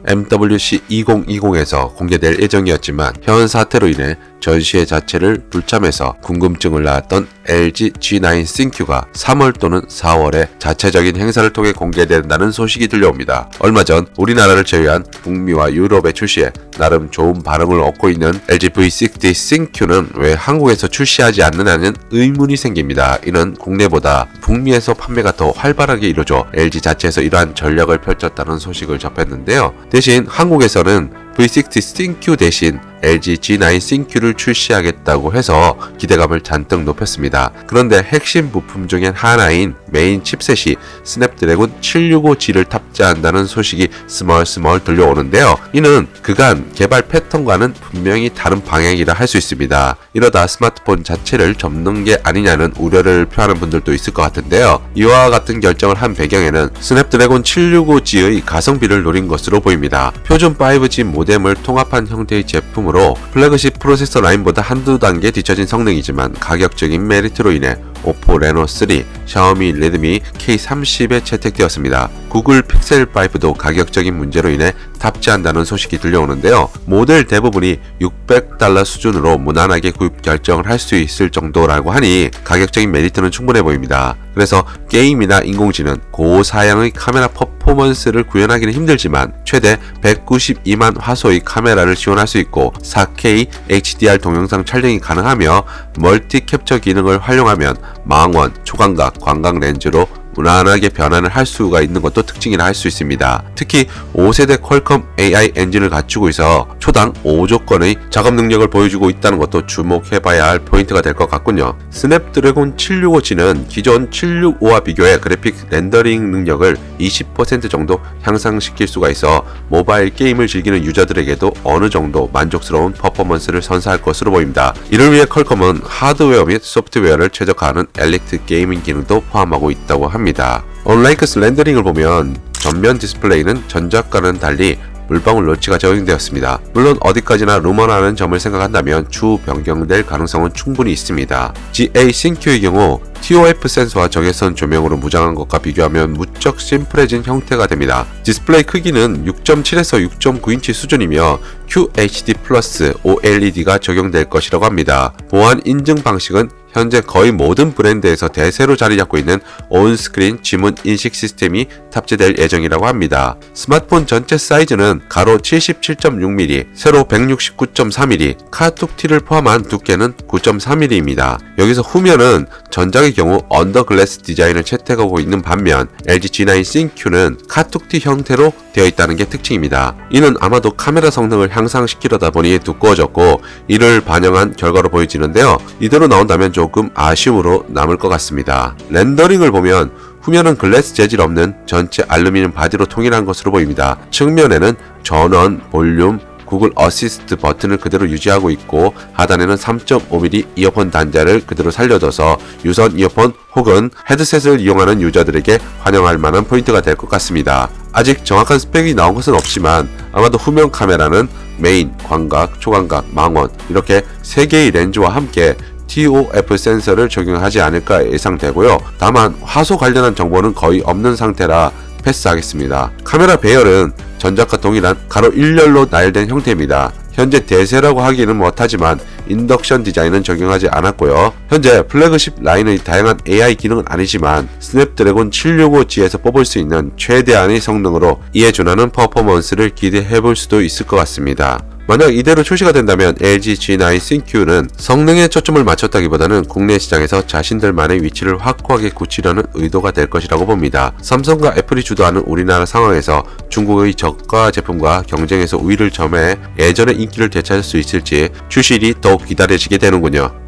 MWC 2020에서 공개될 예정이었지만 현 사태로 인해 전시회 자체를 불참해서 궁금증을 낳았던 LG G9 ThinQ가 3월 또는 4월에 자체적인 행사를 통해 공개된다는 소식이 들려옵니다. 얼마 전 우리나라를 제외한 북미와 유럽의 출시에 나름 좋은 반응을 얻고 있는 LG V60 ThinQ는 왜 한국에서 출시하지 않느냐는 의문이 생깁니다. 이는 국내보다 북미에서 판매가 더 활발하게 이루어져 LG 자체에서 이러한 전략을 펼쳤다는 소식을 접했는데요. 대신 한국에서는 V60 ThinQ 대신 LG G9 ThinQ를 출시하겠다고 해서 기대감을 잔뜩 높였습니다. 그런데 핵심 부품 중엔 하나인 메인 칩셋이 스냅드래곤 765G를 탑재한다는 소식이 스멀스멀 들려오는데요. 이는 그간 개발 패턴과는 분명히 다른 방향이라 할 수 있습니다. 이러다 스마트폰 자체를 접는 게 아니냐는 우려를 표하는 분들도 있을 것 같은데요. 이와 같은 결정을 한 배경에는 스냅드래곤 765G의 가성비를 노린 것으로 보입니다. 표준 5G 모뎀을 통합한 형태의 제품으로 플래그십 프로세서 라인보다 한두 단계 뒤처진 성능이지만 가격적인 메리트로 인해 오포 레노 3, 샤오미 레드미 K30에 채택되었습니다. 구글 픽셀 5도 가격적인 문제로 인해 탑재한다는 소식이 들려오는데요. 모델 대부분이 $600 수준으로 무난하게 구입 결정을 할 수 있을 정도라고 하니 가격적인 메리트는 충분해 보입니다. 그래서 게임이나 인공지능, 고사양의 카메라 퍼포먼스를 구현하기는 힘들지만 최대 192만 화소의 카메라를 지원할 수 있고 4K HDR 동영상 촬영이 가능하며 멀티 캡처 기능을 활용하면 망원, 초광각, 광각 렌즈로 무난하게 변환을 할 수가 있는 것도 특징이라 할 수 있습니다. 특히 5세대 퀄컴 AI 엔진을 갖추고 있어 초당 5조 건의 작업 능력을 보여주고 있다는 것도 주목해봐야 할 포인트가 될 것 같군요. 스냅드래곤 765G는 기존 765와 비교해 그래픽 렌더링 능력을 20% 정도 향상시킬 수가 있어 모바일 게임을 즐기는 유저들에게도 어느 정도 만족스러운 퍼포먼스를 선사할 것으로 보입니다. 이를 위해 퀄컴은 하드웨어 및 소프트웨어를 최적화하는 엘리트 게이밍 기능도 포함하고 있다고 합니다. 온라이크스 렌더링을 보면 전면 디스플레이는 전작과는 달리 물방울 노치가 적용되었습니다. 물론 어디까지나 루머라는 점을 생각한다면 추후 변경될 가능성은 충분히 있습니다. GA ThinQ의 경우 TOF 센서와 적외선 조명으로 무장한 것과 비교하면 무척 심플해진 형태가 됩니다. 디스플레이 크기는 6.7에서 6.9인치 수준이며 QHD 플러스 OLED가 적용될 것이라고 합니다. 보안 인증 방식은 현재 거의 모든 브랜드에서 대세로 자리 잡고 있는 온스크린 지문 인식 시스템이 탑재될 예정이라고 합니다. 스마트폰 전체 사이즈는 가로 77.6mm, 세로 169.4mm, 카툭티를 포함한 두께는 9.4mm입니다. 여기서 후면은 전작의 경우 언더글래스 디자인을 채택하고 있는 반면 LG G9 ThinQ는 카툭티 형태로 되어 있다는 게 특징입니다. 이는 아마도 카메라 성능을 향상시키려다 보니 두꺼워졌고 이를 반영한 결과로 보여지는데요. 이대로 나온다면 조금 아쉬움으로 남을 것 같습니다. 렌더링을 보면 후면은 글래스 재질 없는 전체 알루미늄 바디로 통일한 것으로 보입니다. 측면에는 전원, 볼륨, 구글 어시스트 버튼을 그대로 유지하고 있고 하단에는 3.5mm 이어폰 단자를 그대로 살려둬서 유선 이어폰 혹은 헤드셋을 이용하는 유저들에게 환영할 만한 포인트가 될 것 같습니다. 아직 정확한 스펙이 나온 것은 없지만 아마도 후면 카메라는 메인, 광각, 초광각, 망원 이렇게 3개의 렌즈와 함께 TOF 센서를 적용하지 않을까 예상되고요. 다만 화소 관련한 정보는 거의 없는 상태라 패스하겠습니다. 카메라 배열은 전작과 동일한 가로 1열로 나열된 형태입니다. 현재 대세라고 하기는 못하지만 인덕션 디자인은 적용하지 않았고요. 현재 플래그십 라인의 다양한 AI 기능은 아니지만 스냅드래곤 765G에서 뽑을 수 있는 최대한의 성능으로 이에 준하는 퍼포먼스를 기대해볼 수도 있을 것 같습니다. 만약 이대로 출시가 된다면 LG G9 ThinQ는 성능에 초점을 맞췄다기보다는 국내 시장에서 자신들만의 위치를 확고하게 굳히려는 의도가 될 것이라고 봅니다. 삼성과 애플이 주도하는 우리나라 상황에서 중국의 저가 제품과 경쟁에서 우위를 점해 예전의 인기를 되찾을 수 있을지 출시일이 더욱 기다려지게 되는군요.